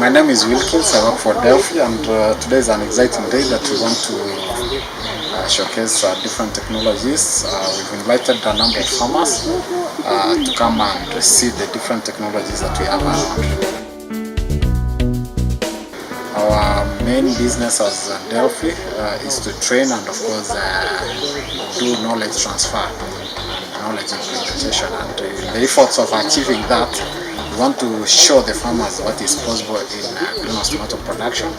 My name is Wilkins, I work for Delphy, and today is an exciting day that we want to showcase different technologies. We've invited a number of farmers to come and see the different technologies that we have around. Our main business as Delphy is to train and of course do knowledge transfer and knowledge implementation, and in the efforts of achieving that, we want to show the farmers what is possible in greenhouse tomato production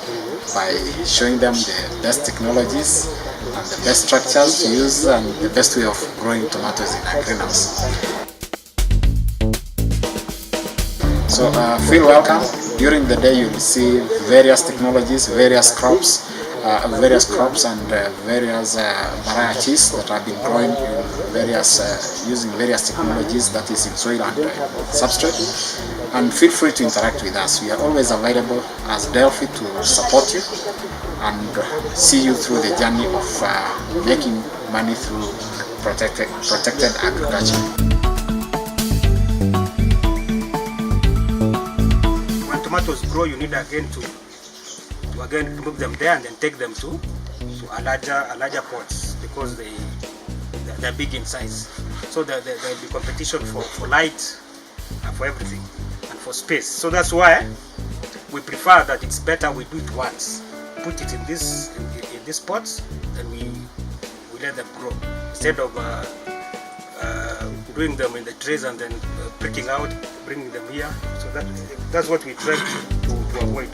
by showing them the best technologies and the best structures to use and the best way of growing tomatoes in a greenhouse. So feel welcome. During the day you will see various technologies, various crops and various varieties that have been growing in various using various technologies, that is in soil and substrate. And feel free to interact with us. We are always available as Delphy to support you and see you through the journey of making money through protected agriculture. When tomatoes grow, you need again to remove them there and then take them to a larger pots, because they're big in size. So there'll be competition for light and for everything and for space. So that's why we prefer that it's better we do it once. Put it in these pots, then we let them grow, instead of doing them in the trays and then pricking out, bringing them here. So that's what we try to avoid.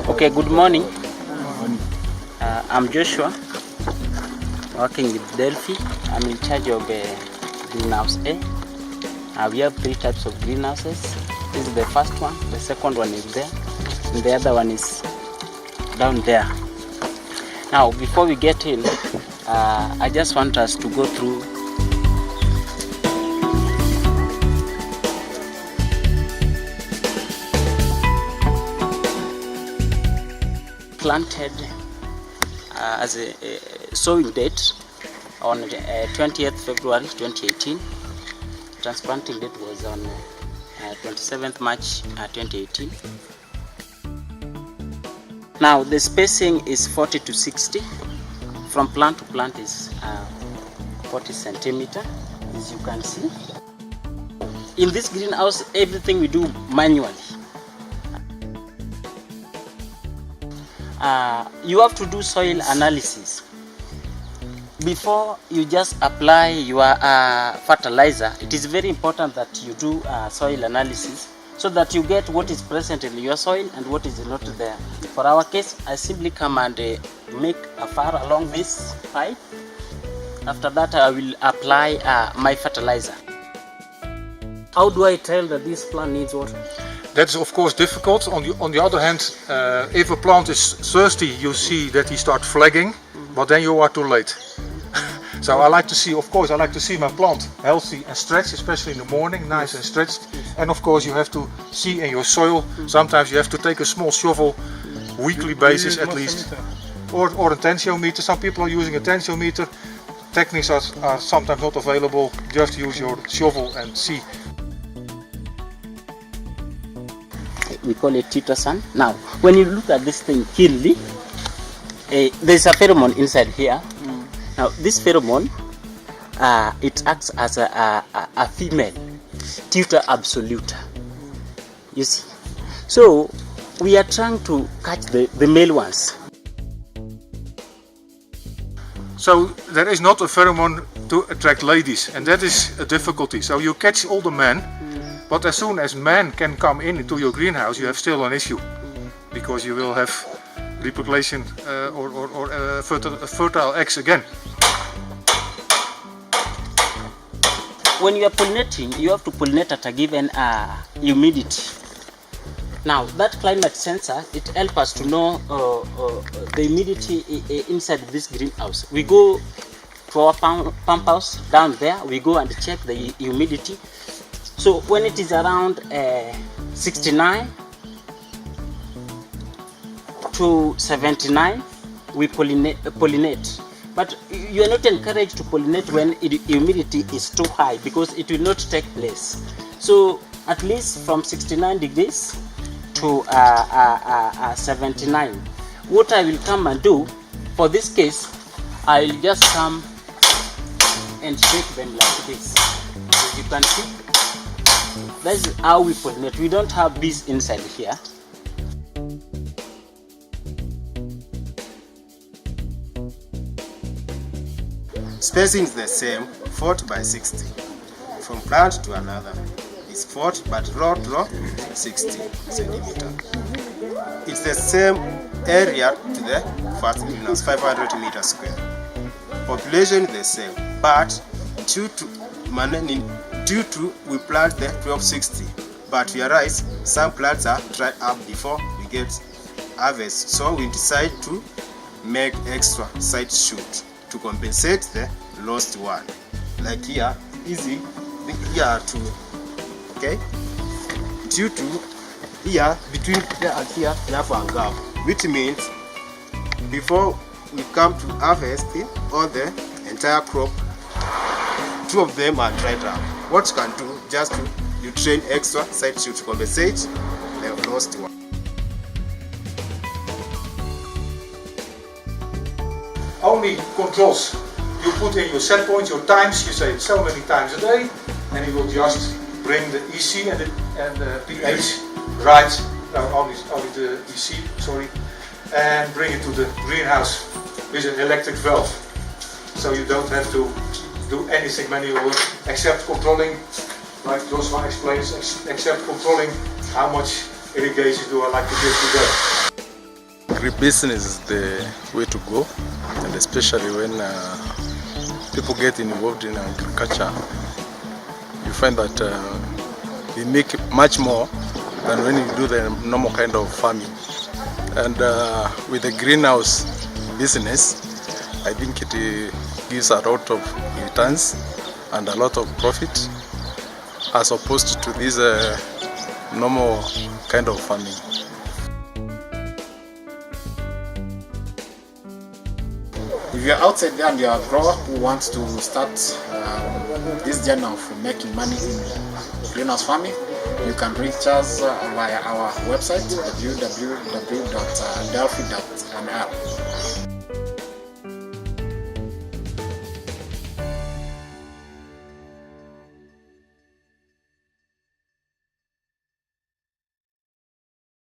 Okay, good morning. I'm Joshua, working with Delphy. I'm in charge of greenhouse A. We have 3 types of greenhouses. This is the first one, the second one is there, and the other one is down there. Now, before we get in, I just want us to go through planted as a sowing date on 20th February 2018. Transplanting date was on 27th March 2018. Now the spacing is 40 to 60. From plant to plant is 40 centimeter, as you can see. In this greenhouse, everything we do manually. You have to do soil analysis before you just apply your fertilizer. It is very important that you do soil analysis so that you get what is present in your soil and what is not there. For our case, I simply come and make a furrow along this pipe. After that, I will apply my fertilizer. How do I tell that this plant needs water? That's of course difficult. On the other hand, if a plant is thirsty, you see that he starts flagging, but then you are too late. So I like to see my plant healthy and stretched, especially in the morning, nice and stretched. And of course you have to see in your soil, sometimes you have to take a small shovel, weekly basis at least, or a tensiometer. Some people are using a tensiometer. Techniques are sometimes not available. Just use your shovel and see. We call it titosan. Now, when you look at this thing keenly, there's a pheromone inside here. Now, this pheromone, it acts as a female tutor absoluta. You see? So, we are trying to catch the male ones. So, there is not a pheromone to attract ladies, and that is a difficulty. So, you catch all the men. But as soon as men can come into your greenhouse, you have still an issue, because you will have reproduction or fertile eggs again. When you are pollinating, you have to pollinate at a given humidity. Now, that climate sensor, it helps us to know the humidity inside this greenhouse. We go to our pump house down there. We go and check the humidity. So when it is around 69 to 79, we pollinate. But you are not encouraged to pollinate when humidity is too high, because it will not take place. So at least from 69 degrees to 79. What I will come and do for this case, I will just come and shake them like this. As you can see, that's how we pollinate. We don't have bees inside here. Spacing is the same, 40 by 60. From plant to another is 40, but row to row 60 centimeter. It's the same area to the first greenhouse, 500 meters square. Population is the same, but due to we plant the 1260, but we realize some plants are dried up before we get harvest, so we decide to make extra side shoot to compensate the lost one. Like here, easy here too. Okay, due to here between here and here we have a gap, which means before we come to harvesting all the entire crop, 2 of them are dried up. What you can do, just to you train extra side shoot to compensate the lost one. Only controls. You put in your set points, your times, you say so many times a day, and it will just bring the EC and the pH right, only the EC, sorry, and bring it to the greenhouse with an electric valve. So you don't have to do anything manual except controlling, like Joshua explains, except controlling how much irrigation do I like to give today. Agribusiness is the way to go, and especially when people get involved in agriculture, you find that they make much more than when you do the normal kind of farming. And with the greenhouse business, I think it gives a lot of returns and a lot of profit as opposed to this normal kind of farming. If you're outside there and you're a grower who wants to start this journey of making money in greenhouse farming, you can reach us via our website www.delphy.nl.